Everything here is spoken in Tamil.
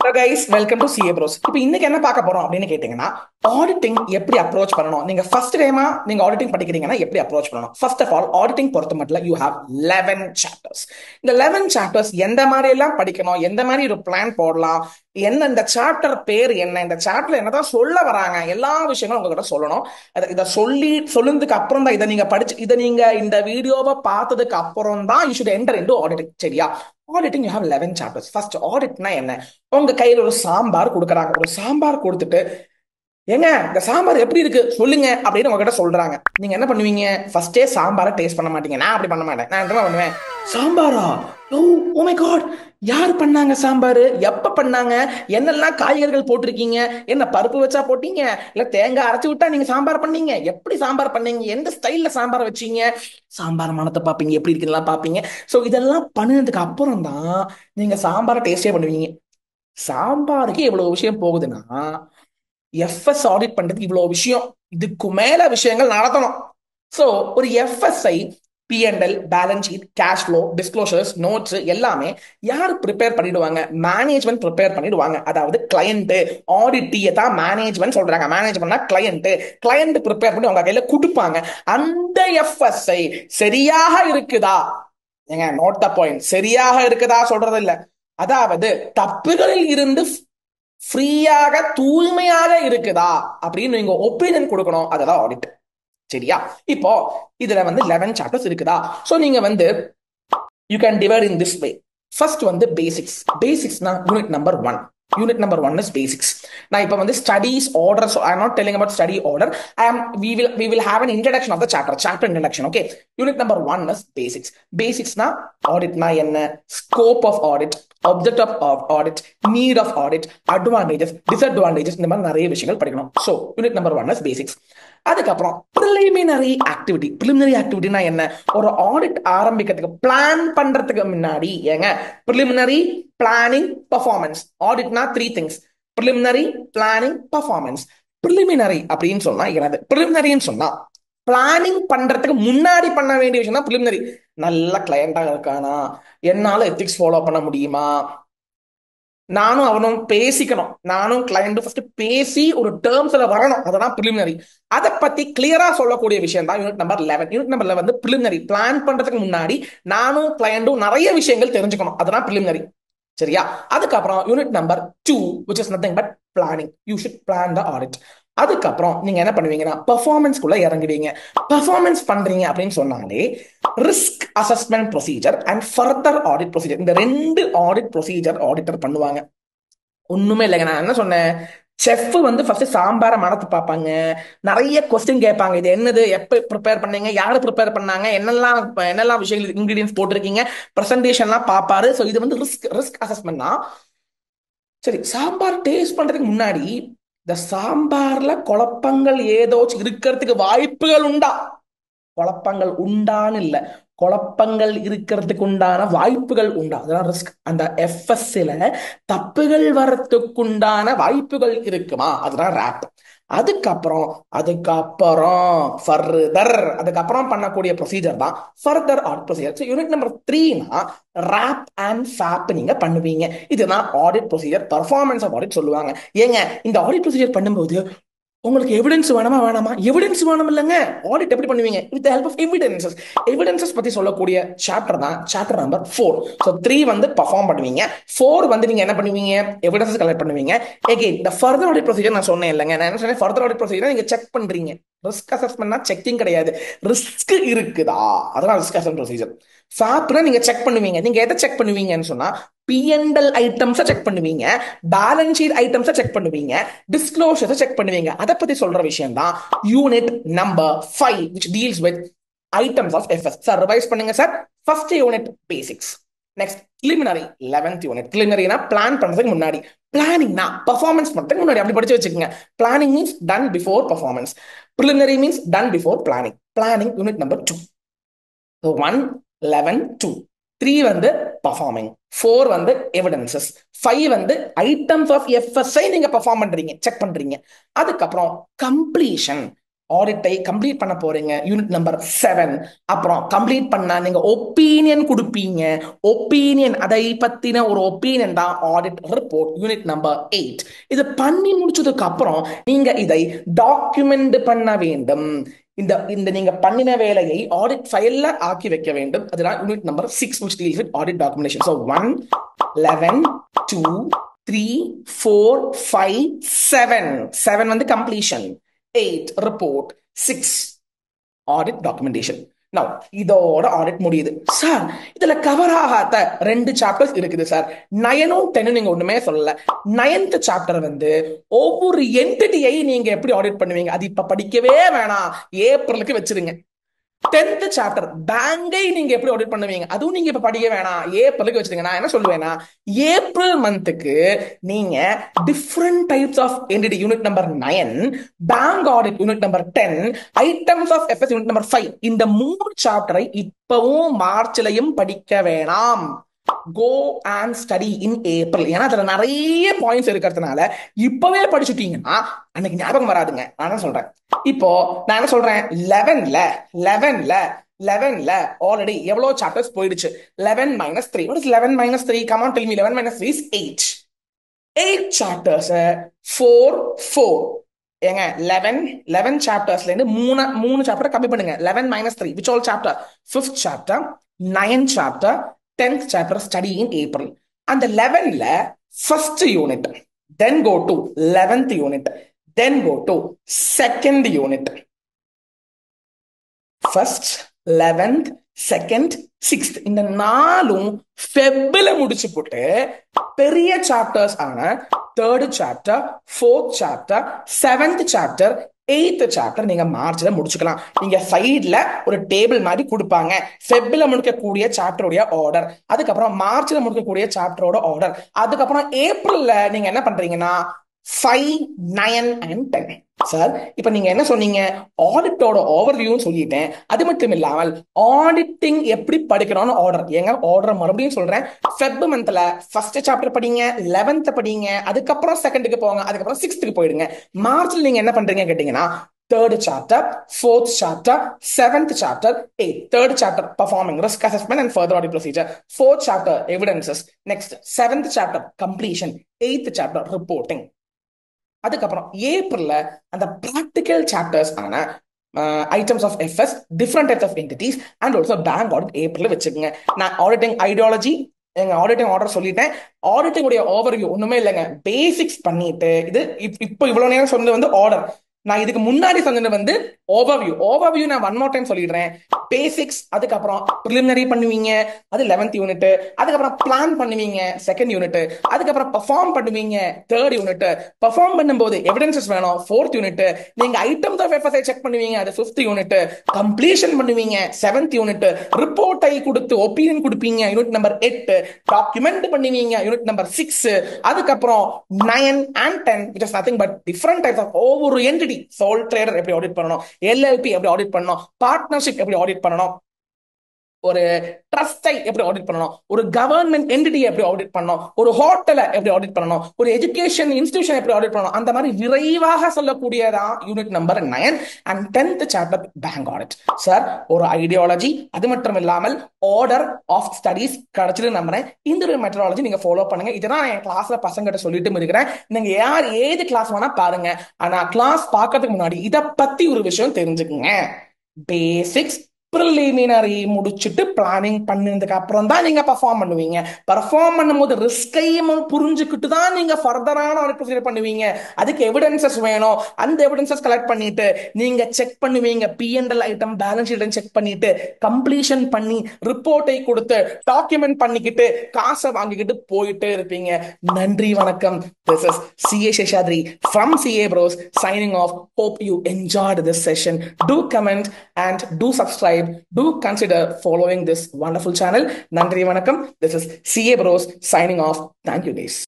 Hello guys, welcome to CA pros. இப்போ இன்னைக்கு என்ன பார்க்க போறோம் அப்படின்னு கேட்டீங்கன்னா, ஆடிட்டிங் எப்படி அப்ரோச் பண்ணணும். நீங்க ஃபர்ஸ்ட் டைமா நீங்க ஆடிட்டிங் படிக்கிறீங்கன்னா எப்படி அப்ரோச் பண்ணணும். ஃபர்ஸ்ட் ஆஃப் ஆல், ஆடிட்டிங் பொறுத்த மட்டும் யூ ஹேவ் 11 சாப்டர்ஸ். இந்த 11 சாப்டர்ஸ் எந்த மாதிரி எல்லாம் படிக்கணும், எந்த மாதிரி ஒரு பிளான் போடலாம், என்ன இந்த சாப்டர் பேர் என்ன, இந்த சாப்டர்ல என்னதான் சொல்ல வராங்க, எல்லா விஷயங்களும் உங்ககிட்ட சொல்லணும். இதை சொல்லுறதுக்கு அப்புறம் தான் இதை நீங்க இந்த வீடியோவை பார்த்ததுக்கு அப்புறம் தான் you should enter into auditing. சரியா? Auditing you have 11 chapters. First ஆடிட்னா என்ன? உங்க கையில ஒரு சாம்பார் கொடுக்குறாங்க. ஒரு சாம்பார் கொடுத்துட்டு, ஏங்க இந்த சாம்பார் எப்படி இருக்கு சொல்லுங்க அப்படின்னு உங்ககிட்ட சொல்றாங்க. நீங்க என்ன பண்ணுவீங்க? ஃபர்ஸ்டே சாம்பாரை டேஸ்ட் பண்ண மாட்டீங்க. நான் அப்படி பண்ண மாட்டேன். நான் என்ன பண்ணுவேன்? சாம்பாரா? ஓ, ஓ மை காட், யார் பண்ணாங்க சாம்பார், எப்ப பண்ணாங்க, என்னெல்லாம் காய்கறிகள் போட்டிருக்கீங்க, என்ன பருப்பு வச்சா போட்டீங்க, இல்ல தேங்காய் அரைச்சு விட்டா நீங்க சாம்பார் பண்ணீங்க, எப்படி சாம்பார் பண்ணீங்க, எந்த ஸ்டைல்ல சாம்பார் வச்சீங்க, சாம்பார் மணத்தை பார்ப்பீங்க, எப்படி இருக்குன்னு பார்ப்பீங்க. ஸோ இதெல்லாம் பண்ணதுக்கு அப்புறம் தான் நீங்க சாம்பாரை டேஸ்டே பண்ணுவீங்க. சாம்பாருக்கு இவ்வளவு விஷயம் போகுதுன்னா, எஃப்எஸ் ஆடிட் பண்றதுக்கு இவ்வளவு விஷயம், இதுக்கு மேல விஷயங்கள் நடத்தணும். சோ ஒரு FSI, PNL, balance sheet, cash flow, disclosures, notes எல்லாமே யார் ப்ரிப்பேர் பண்ணிடுவாங்க? மேனேஜ்மெண்ட் ப்ரிப்பேர் பண்ணிடுவாங்க. அதாவது கிளையண்ட், ஆடிட்டியை தான் மேனேஜ்மெண்ட் சொல்றாங்க. மேனேஜ்மெண்ட்னா கிளையண்ட். கிளையண்ட் ப்ரிப்பேர் பண்ணி உங்க கையில கொடுப்பாங்க. அந்த எஃப்எஸ்ஐ சரியாக இருக்குதா? ஏங்க, நோட் த பாயிண்ட், சரியாக இருக்குதா சொல்றது இல்ல. அதாவது தப்புகளில் இருந்து ஃப்ரீயாக, தூய்மையாக இருக்குதா அப்படின்னு நீங்க ஒப்பீனியன் கொடுக்கணும். அதெல்லாம் ஆடிட். சரியா? இப்போ இதுல 11 சாப்டர்ஸ் இருக்குதா? சோ நீங்க you can divide in this way. First basics. பேசிக்ஸ்னா unit number 1. Unit number 1 is basics. நான் இப்போ studies order, so I'm not telling about study order. We will have an introduction of the chapter introduction. Okay, unit number 1 is basics. Basics na audit na enna, scope of audit, object of audit, need of audit, advantages, disadvantages, இந்த மாதிரி நிறைய விஷயங்கள் படிக்கணும். So unit number 1 is basics. அதுக்கப்புறம் ப்ரிலிமினரி ஆக்டிவிட்டி. ப்ரிலிமினரி ஆக்டிவிட்டினா என்ன? ஒரு ஆடிட் ஆரம்பிக்கிறதுக்கு, பிளான் பண்றதுக்கு முன்னாடி, ஏங்க, ப்ரிலிமினரி, பிளானிங், பர்ஃபார்மன்ஸ். ஆடிட்னா 3 things: preliminary, planning, performance. Preliminary அப்படின்னு சொன்னா என்னது? ப்ரிலிமினரின்னு சொன்னா பிளானிங் பண்றதுக்கு முன்னாடி பண்ண வேண்டிய விஷயம் தான் ப்ரிலிமினரி. நல்ல கிளையண்டா இருக்கானா, என்னால எத்திக்ஸ் ஃபாலோ பண்ண முடியுமா, நானும் அவனும் பேசிக்கணும், நானும் கிளையண்டும் ஃபர்ஸ்ட் பேசி ஒரு டேர்ம்ஸ்ல வரணும். அதெல்லாம் ப்ரிலிமினரி. அதை பத்தி கிளியரா சொல்லக்கூடிய விஷயம் தான் unit number 11. Unit number 11 preliminary. Plan பண்றதுக்கு முன்னாடி நானும் கிளையண்டும் நிறைய விஷயங்கள் தெரிஞ்சுக்கணும். அதெல்லாம் ப்ரிலிமினரி. சரியா? அதுக்கப்புறம் unit number 2, which is nothing but planning. You should plan the audit. அதுக்கப்புறம் நீங்க என்ன பண்ணுவீங்கன்னா, பெர்ஃபார்மன்ஸ்குள்ள இறங்குவீங்க. பெர்ஃபார்மன்ஸ் பண்றீங்க அப்படின்னு சொன்னாலே risk assessment procedure and further audit procedure, இந்த 2 ஆடிட் ப்ரொசீஜர் ஆடிட்டர் பண்ணுவாங்க. ஒண்ணுமே இல்லைங்க, நான் என்ன சொன்னேன்? செஃப் ஃபர்ஸ்ட் சாம்பாரை மணத்து பார்ப்பாங்க, நிறைய கொஸ்டின் கேட்பாங்க. இது என்னது, எப்ப ப்ரிப்பேர் பண்ணீங்க, யாரு ப்ரிப்பேர் பண்ணாங்க, என்னெல்லாம் என்னெல்லாம் விஷயங்கள் இன்கிரீடியன்ஸ் போட்டிருக்கீங்க, பிரசன்டேஷன்லாம் பார்ப்பாரு. ஸோ இது ரிஸ்க் அசஸ்மெண்ட்னா. சரி, சாம்பார் டேஸ்ட் பண்றதுக்கு முன்னாடி இந்த சாம்பார்ல குழப்பங்கள் ஏதோச்சும் இருக்கிறதுக்கு வாய்ப்புகள் உண்டா? குழப்பங்கள் உண்டான்னு இல்ல, குழப்பங்கள் இருக்கிறதுக்கு உண்டான வாய்ப்புகள் உண்டா? அதெல்லாம் ரிஸ்க். அந்த எஃப்எஸ்ல தப்புகள் வரத்துக்குண்டான வாய்ப்புகள் இருக்குமா? அதுதான் ரேப். அதுக்கப்புறம் அதுக்கப்புறம் ஃபர்தர், அதுக்கப்புறம் பண்ணக்கூடிய ப்ரொசீஜர் தான் further audit procedure. Unit number 3னா ரேப் அண்ட் ஃபேப் நீங்க பண்ணுவீங்க. இதுதான் audit procedure, performance of audit சொல்லுவாங்க. ஏங்க, இந்த ஆடிட் ப்ரொசீஜர் பண்ணும்போது உங்களுக்கு எவிடன்ஸ் வேணுமா வேணாமா? எவிடன்ஸ் வேணும் இல்லைங்க. ஆடிட் எப்படி பண்ணுவீங்க? With help of evidences. Evidences பத்தி சொல்லக்கூடிய சாப்டர் தான் சாப்டர் நம்பர் 4. ஸோ 3 பர்ஃபார்ம் பண்ணுவீங்க, 4 நீங்க என்ன பண்ணுவீங்க? எவிடன்சஸ் கலெக்ட் பண்ணுவீங்க. எகைன் இந்த ஃபர்தர் ஆடிட் ப்ரொசீஜர் நான் சொன்னேன் இல்லைங்க. நான் என்ன சொன்னேன்? ஃபர்தர் ஆடிட் ப்ரொசீஜர் நீங்க செக் பண்றீங்க. ரிஸ்க் அசஸ்மெண்ட்னா செக்கிங் கிடையாது, ரிஸ்க் இருக்குதா, அதெல்லாம் ரிஸ்க் அசஸ்மெண்ட் ப்ரொசீஜர். ஃபேப்னா நீங்க செக் பண்ணுவீங்க. நீங்க எதை செக் பண்ணுவீங்கன்னு சொன்னா, பிஎன்எல் ஐட்டம்ஸை செக் பண்ணுவீங்க, பேலன்ஸ் ஷீட் ஐட்டம்ஸை செக் பண்ணுவீங்க, டிஸ்க்ளோஷர்ஸை செக் பண்ணுவீங்க. அதை பத்தி சொல்ற விஷயம் தான் unit number 5, which deals with items of FS. Sir revise பண்ணுங்க sir. First unit basics. Next preliminary, 11th unit. preliminary plan பண்றதுக்கு முன்னாடி, பிளானிங்னா பெர்ஃபார்மன்ஸ் பண்றதுக்கு முன்னாடி. அப்படி படிச்சு வச்சுக்கோங்க. Planning means done before performance, preliminary means done before planning. Planning unit number 2. So 1, 11, 2. 3 performing. 4 evidences. 5 items of FSI நீங்க perform பண்றீங்க, செக் பண்றீங்க. அதுக்கப்புறம் completion. ஆடிட்டை கம்ப்ளீட் பண்ண போறீங்க யூனிட் நம்பர் 7. அப்புறம் கம்ப்ளீட் பண்ணா நீங்க ஒப்பீனியன் கொடுப்பீங்க. ஒப்பீனியன், அதை பத்தின ஒரு ஒப்பீனியன் தான் ஆடிட் ரிப்போர்ட் யூனிட் நம்பர் 8. இது பண்ணி முடிச்சதுக்கு அப்புறம் நீங்க இதை டாக்குமெண்ட் பண்ண வேண்டும். இந்த இந்த நீங்க பண்ணின வேலையை ஆடிட் ஃபைல்ல ஆக்கி வைக்க வேண்டும். அதுதான் unit number 6 which deals with audit documentation. So 1, 11, 2, 3, 4, 5, 7. 7 வந்து completion, 8 report, 6 audit documentation. Now இதோட ஆடிட் முடியுது சார். இதுல கவர் ஆகாத 2 சாப்டர்ஸ் இருக்குது சார். 9ம் 10ம் நீங்க ஒண்ணுமே சொல்லல. 9th சாப்டர் வந்து ஒவ்வொரு என்டிட்டியை நீங்க எப்படி ஆடிட் பண்ணுவீங்க, அது இப்ப படிக்கவே வேணாம், ஏப்ரலுக்கு வச்சிருங்க. 10th சாப்டர் பேங்கை நீங்க எப்படி ஆடிட் பண்ணுவீங்க, அதுவும் நீங்க இப்ப படிக்க வேணாம், ஏப்ரலுக்கு வச்சிருங்க. நான் என்ன சொல்லுவேன்னா, ஏப்ரல் மந்த்துக்கு நீங்க different types of entity unit number 9, bank audit unit number 10, items of FS unit number 5, இந்த 3 சாப்டரை இப்பவும் மார்ச்லயும் படிக்க வேணாம். Go and study in April. ஏன்னா அதுல நிறைய பாயிண்ட்ஸ் இருக்கிறதுனால இப்பவே படிச்சுட்டீங்கன்னா அன்னைக்கு ஞாபகம் வராதுங்க. நான் சொல்றேன், இப்போ நான் என்ன சொல்றேன், 11ல ஆல்ரெடி எவ்வளவு சாப்டர்ஸ் போயிடுச்சு. 11 minus 3. What is 11 minus 3? Come on, tell me. 11 minus 3 is 8. 8 chapters 4 4. ஏங்க 11 சாப்டர்ஸ்ல இருந்து மூணு சாப்டர் கம்மி பண்ணுங்க. 11 minus 3 which all chapter? 5th chapter, 9th chapter, 10th chapter study in April. And the 11ல first unit, then go to 11th unit, then go to second unit. First, 11th, second, 6th இந்த 4ம் ஃபெப்ல முடிச்சு போட்டு பெரிய சாப்டர்ஸ் ஆன 3rd chapter, 4th chapter, 7th chapter, 8th chapter நீங்க மார்ச்ல முடிச்சுக்கலாம். நீங்க சைட்ல ஒரு டேபிள் மாதிரி கொடுப்பாங்க. ஃபெப்ல முடிக்கக்கூடிய சாப்டருடைய ஆர்டர், அதுக்கப்புறம் மார்ச்ல முடிக்கக்கூடிய சாப்டரோட ஆர்டர், அதுக்கப்புறம் ஏப்ரல்ல நீங்க என்ன பண்றீங்கன்னா 5, 9 and 10. சார் இப்ப நீங்க என்ன சொன்னீங்க, ஆடிட்டோட ஓவர்வியூ சொல்லிட்டேன். அது மட்டும் இல்லாமல் ஆடிட்டிங் எப்படி படிக்கணும்னு ஆர்டர். ஏங்க ஆர்டர் மறுபடியும் சொல்றேன். ஃபெப் மந்த்ல ஃபர்ஸ்ட் சாப்டர் படிங்க, 11th படிங்க, அதுக்கப்புறம் செகண்டுக்கு போங்க, அதுக்கப்புறம் 6th போயிடுங்க. மார்ச்ல நீங்க என்ன பண்றீங்க கேட்டீங்கன்னா 3rd chapter, 4th chapter, 7th chapter, 8th. 3rd chapter performing risk assessment and further audit procedure. 4th chapter evidences. Next 7th chapter completion. 8th chapter reporting. அதுக்கப்புறம் ஏப்ரல்ல அந்த ப்ராக்டிக்கல் சாப்டர்ஸ் ஆன items of FS, different types of entities and also bank audit April வச்சுக்கோங்க. நான் ஆடிட்டிங் ஐடியாலஜி, எங்க ஆடிட்டிங் ஆர்டர் சொல்லிட்டேன். ஆடிட்டிங் உடைய ஓவர்வியூ ஒண்ணுமே இல்லைங்க, பேசிக்ஸ் பண்ணிட்டு இது இப்போ இவ்வளவு நேரம் சொன்னது வந்து ஆர்டர். நான் இதுக்கு முன்னாடி சொன்னது வந்து ஓவர்வியூ நான் ஒன் மோர் டைம் சொல்லிடுறேன். பேசிக்ஸ், அதுக்கப்புறம் ப்ரிலிமினரி பண்ணுவீங்க, அது 11th யூனிட், அதுக்கப்புறம் பிளான் பண்ணுவீங்க 2nd யூனிட், அதுக்கப்புறம் பெர்ஃபார்ம் பண்ணுவீங்க 3rd யூனிட், பெர்ஃபார்ம் பண்ணும்போது எவிடன்சஸ் வேணும் 4th யூனிட், நீங்க ஐட்டம்ஸ் ஆஃப் எஃப்எஸ்ஐ செக் பண்ணுவீங்க, அது 5th யூனிட், கம்ப்ளீஷன் பண்ணுவீங்க 7th யூனிட், ரிப்போர்ட்டை கொடுத்து ஒப்பீனியன் கொடுப்பீங்க யூனிட் நம்பர் 8, டாக்குமெண்ட் பண்ணுவீங்க யூனிட் நம்பர் 6, அதுக்கப்புறம் 9 and 10 which is nothing but different types of ஒவ்வொரு என்டிட்டி, சோல் ட்ரேடர் எப்படி ஆடிட் பண்ணணும், எல்எல்பி எப்படி ஆடிட் பண்ணணும், பார்ட்னர்ஷிப் எப்படி ஆடிட் பண்ணணும், ஒரு ட்ரஸ்டை எப்படி ஆடிட் பண்ணணும், ஒரு கவர்மெண்ட் என்டிட்டி எப்படி ஆடிட் பண்ணணும், ஒரு ஹோட்டலை எப்படி ஆடிட் பண்ணணும், ஒரு எஜுகேஷன் இன்ஸ்டிடியூஷன் எப்படி ஆடிட் பண்ணணும், அந்த மாதிரி விரைவாக சொல்லக்கூடியதான் unit number 9 and 10th chapter bank audit. Sir ஒரு ஐடியாலஜி, அது மட்டும் இல்லாமல் ஆர்டர் ஆஃப் ஸ்டடீஸ் கிடைச்சது நம்புறேன். இந்த ஒரு மெத்தடாலஜி நீங்க ஃபாலோ பண்ணுங்க. இதெல்லாம் என் கிளாஸ்ல பசங்கிட்ட சொல்லிட்டு இருக்கிறேன். நீங்க யார் ஏது கிளாஸ் வேணா பாருங்க, ஆனா கிளாஸ் பார்க்கறதுக்கு முன்னாடி இதை பத்தி ஒரு விஷயம் தெரிஞ்சுக்குங்க. பேசிக்ஸ் ப்ரிலிமினரி முடிச்சுட்டு பிளானிங் பண்ணதுக்கு அப்புறம் தான் நீங்க பெர்ஃபார்ம் பண்ணுவீங்க. பெர்ஃபார்ம் பண்ணும்போது ரிஸ்கையும் புரிஞ்சுக்கிட்டு தான் நீங்க ஃபர்தரான ஒரு ப்ரொசீஜர் பண்ணுவீங்க. அதுக்கு எவிடன்சஸ் வேணும். அந்த எவிடன்சஸ் கலெக்ட் பண்ணிட்டு நீங்க செக் பண்ணுவீங்க. P&L item, balance sheet check பண்ணிட்டு கம்ப்ளீஷன் பண்ணி ரிப்போர்ட்டை கொடுத்து டாக்குமெண்ட் பண்ணிக்கிட்டு காசை வாங்கிக்கிட்டு போயிட்டே இருப்பீங்க. நன்றி, வணக்கம். This is CA Sheshadri from CA Bros signing off. Hope you enjoyed this session. Do comment and do subscribe. Do consider following this wonderful channel. Nandri Vanakkam. This is CA Bros signing off. Thank you guys.